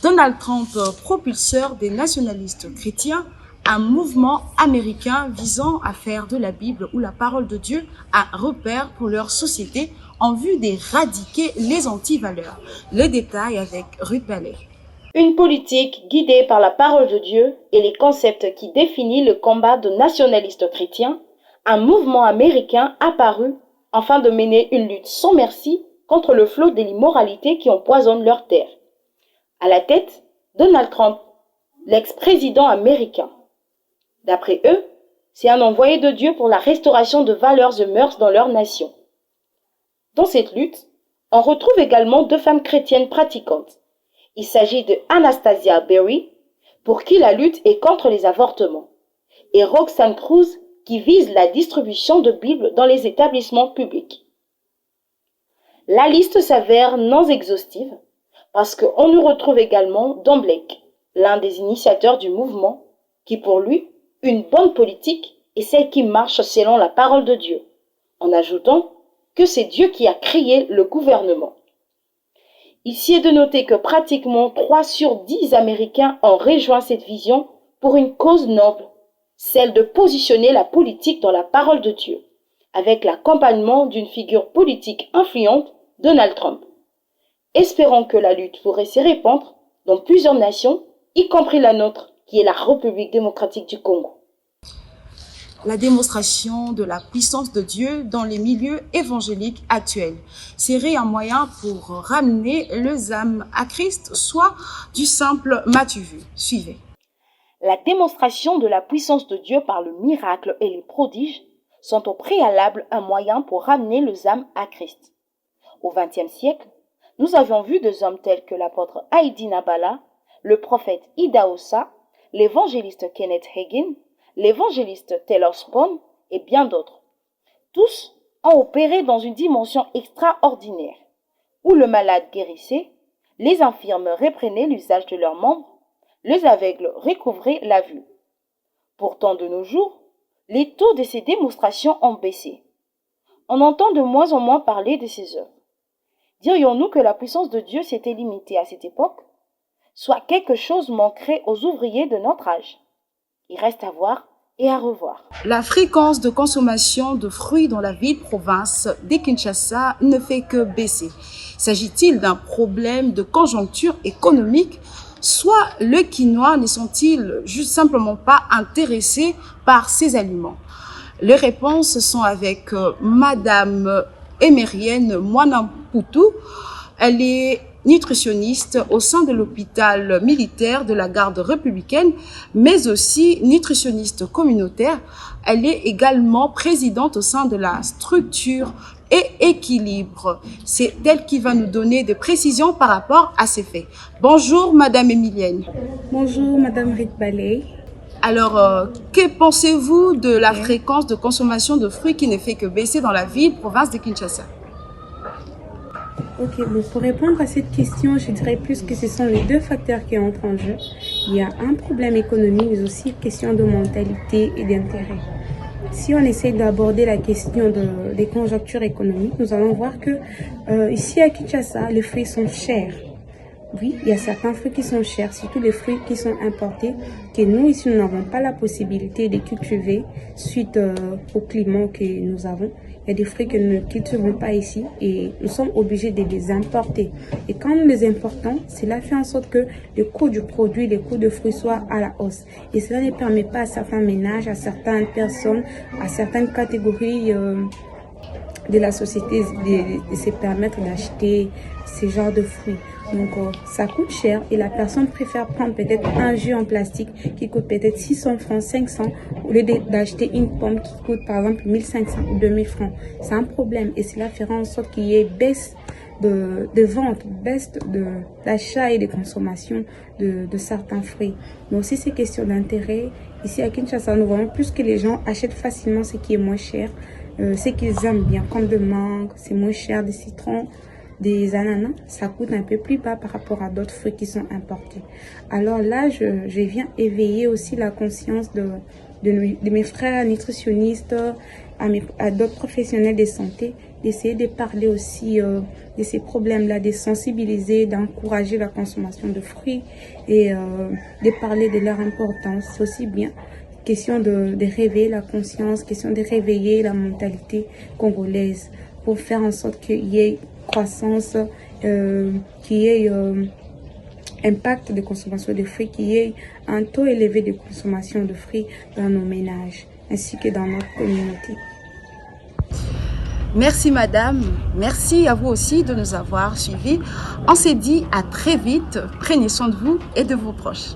Donald Trump, propulseur des nationalistes chrétiens, un mouvement américain visant à faire de la Bible ou la parole de Dieu un repère pour leur société en vue d'éradiquer les antivaleurs. Les détails avec Ruth Ballet. Une politique guidée par la parole de Dieu et les concepts qui définissent le combat de nationalistes chrétiens, un mouvement américain apparu afin de mener une lutte sans merci contre le flot de l'immoralité qui empoisonne leur terre. À la tête, Donald Trump, l'ex-président américain. D'après eux, c'est un envoyé de Dieu pour la restauration de valeurs et mœurs dans leur nation. Dans cette lutte, on retrouve également deux femmes chrétiennes pratiquantes. Il s'agit de Anastasia Berry, pour qui la lutte est contre les avortements, et Roxanne Cruz, qui vise la distribution de Bibles dans les établissements publics. La liste s'avère non exhaustive, parce qu'on y retrouve également Don Blake, l'un des initiateurs du mouvement, qui pour lui, une bonne politique est celle qui marche selon la parole de Dieu, en ajoutant que c'est Dieu qui a créé le gouvernement. Ici est de noter que pratiquement 3 sur 10 Américains ont rejoint cette vision pour une cause noble, celle de positionner la politique dans la parole de Dieu, avec l'accompagnement d'une figure politique influente, Donald Trump. Espérons que la lutte pourrait se répandre dans plusieurs nations, y compris la nôtre, qui est la République démocratique du Congo. La démonstration de la puissance de Dieu dans les milieux évangéliques actuels serait un moyen pour ramener les âmes à Christ, soit du simple m'as-tu vu. Suivez. La démonstration de la puissance de Dieu par le miracle et les prodiges sont au préalable un moyen pour ramener les âmes à Christ. Au XXe siècle, nous avions vu des hommes tels que l'apôtre Heidi Nabala, le prophète Idahosa, l'évangéliste Kenneth Hagin, l'évangéliste Taylor Spawn et bien d'autres. Tous ont opéré dans une dimension extraordinaire, où le malade guérissait, les infirmes reprenaient l'usage de leurs membres, les aveugles recouvraient la vue. Pourtant, de nos jours, les taux de ces démonstrations ont baissé. On entend de moins en moins parler de ces œuvres. Dirions-nous que la puissance de Dieu s'était limitée à cette époque? Soit quelque chose manquerait aux ouvriers de notre âge. Il reste à voir et à revoir. La fréquence de consommation de fruits dans la ville-province de Kinshasa ne fait que baisser. S'agit-il d'un problème de conjoncture économique? Soit les Quinois ne sont-ils juste simplement pas intéressés par ces aliments? Les réponses sont avec Madame Émerienne Mwanamputu. Elle est nutritionniste au sein de l'hôpital militaire de la garde républicaine, mais aussi nutritionniste communautaire. Elle est également présidente au sein de la structure et équilibre. C'est elle qui va nous donner des précisions par rapport à ces faits. Bonjour Madame Émilienne. Bonjour Madame Ruth Ballet. Alors, que pensez-vous de la fréquence de consommation de fruits qui ne fait que baisser dans la ville, province de Kinshasa? Ok, donc pour répondre à cette question, je dirais plus que ce sont les deux facteurs qui entrent en jeu. Il y a un problème économique, mais aussi une question de mentalité et d'intérêt. Si on essaie d'aborder la question des conjonctures économiques, nous allons voir que ici à Kinshasa, les fruits sont chers. Oui, il y a certains fruits qui sont chers, surtout les fruits qui sont importés, que nous ici nous n'avons pas la possibilité de cultiver suite au climat que nous avons. Il y a des fruits que nous ne cultivons pas ici et nous sommes obligés de les importer. Et quand nous les importons, cela fait en sorte que le coût du produit, le coût de fruits soient à la hausse. Et cela ne permet pas à certains ménages, à certaines personnes, à certaines catégories de la société de se permettre d'acheter ce genre de fruits. Donc ça coûte cher et la personne préfère prendre peut-être un jus en plastique qui coûte peut-être 600 francs, 500 au lieu d'acheter une pomme qui coûte par exemple 1500 ou 2000 francs. C'est un problème et cela fera en sorte qu'il y ait baisse de vente, baisse d'achat et de consommation de certains fruits. Mais aussi c'est question d'intérêt. Ici à Kinshasa, nous voyons plus que les gens achètent facilement ce qui est moins cher, ce qu'ils aiment bien, comme de mangue, c'est moins cher, des citrons, des ananas, ça coûte un peu plus bas par rapport à d'autres fruits qui sont importés. Alors là, je viens éveiller aussi la conscience de mes frères nutritionnistes à d'autres professionnels de santé, d'essayer de parler aussi de ces problèmes-là, de sensibiliser, d'encourager la consommation de fruits et de parler de leur importance. C'est aussi bien question de réveiller la conscience, question de réveiller la mentalité congolaise pour faire en sorte qu'il y ait croissance, qu'il y ait impact de consommation de fruits, qu'il y ait un taux élevé de consommation de fruits dans nos ménages ainsi que dans notre communauté. Merci madame, merci à vous aussi de nous avoir suivis. On s'est dit à très vite, prenez soin de vous et de vos proches.